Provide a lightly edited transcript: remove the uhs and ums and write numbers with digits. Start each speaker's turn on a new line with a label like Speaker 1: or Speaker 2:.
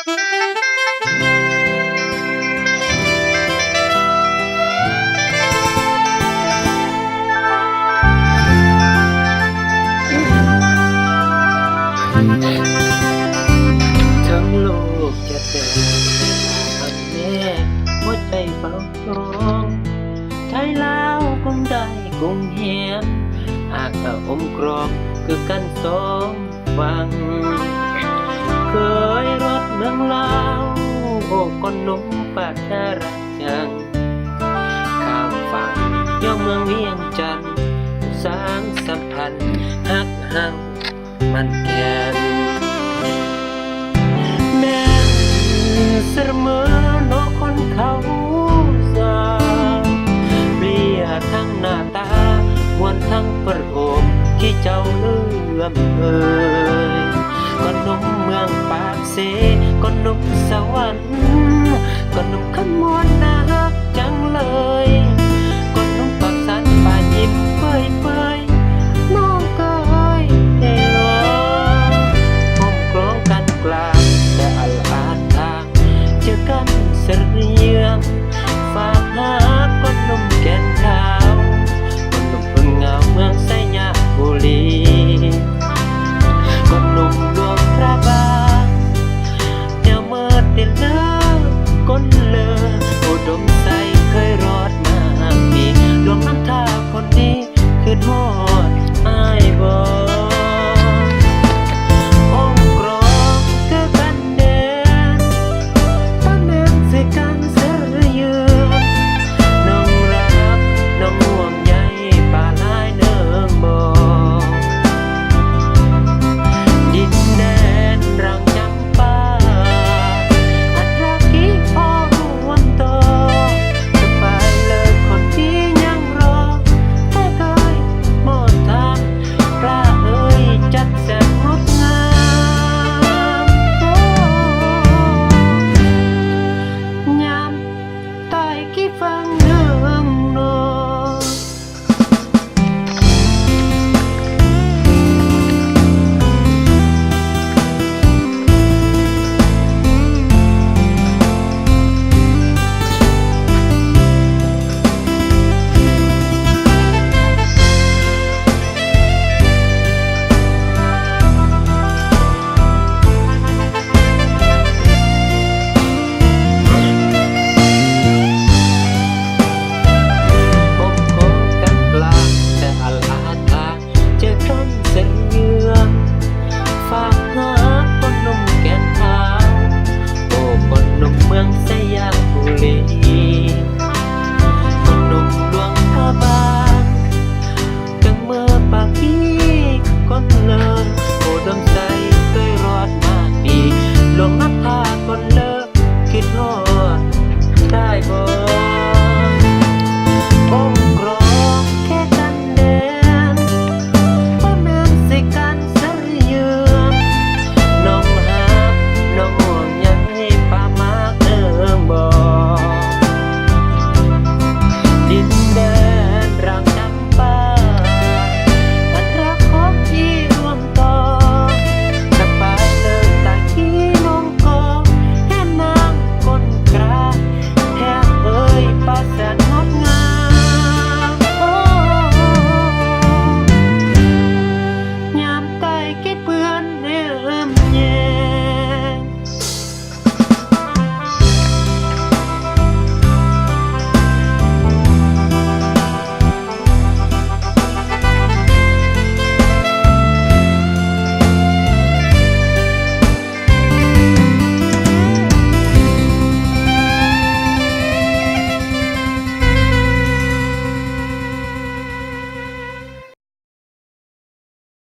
Speaker 1: ทั้งโลกจะเดินทางแม่หัวใจเฝ้าร้องไทยลาวคงได้คงเหียนหากเอาอมกรองคือกันสองฟังเคยรถเมืองลาวโอ้คนหนุ่มปากน่ารักจังข้ามฝั่งย่อเมืองเวียงจันทร์สร้างสัมพันธ์ฮักเฮามันแก่นแม่นเสมอโนคนเขาสาวเปลี่ยทั้งหน้าตามวนทั้งประโคมที่เจ้าเลื่อมเอ่ยก็หนุ่มเมืองปากเสก็หนุ่มสวรรค์ก็หนุ่มขมวนน่ารักจังเลยก็หนุ่มปากสันป่ายิ้มเปื่อย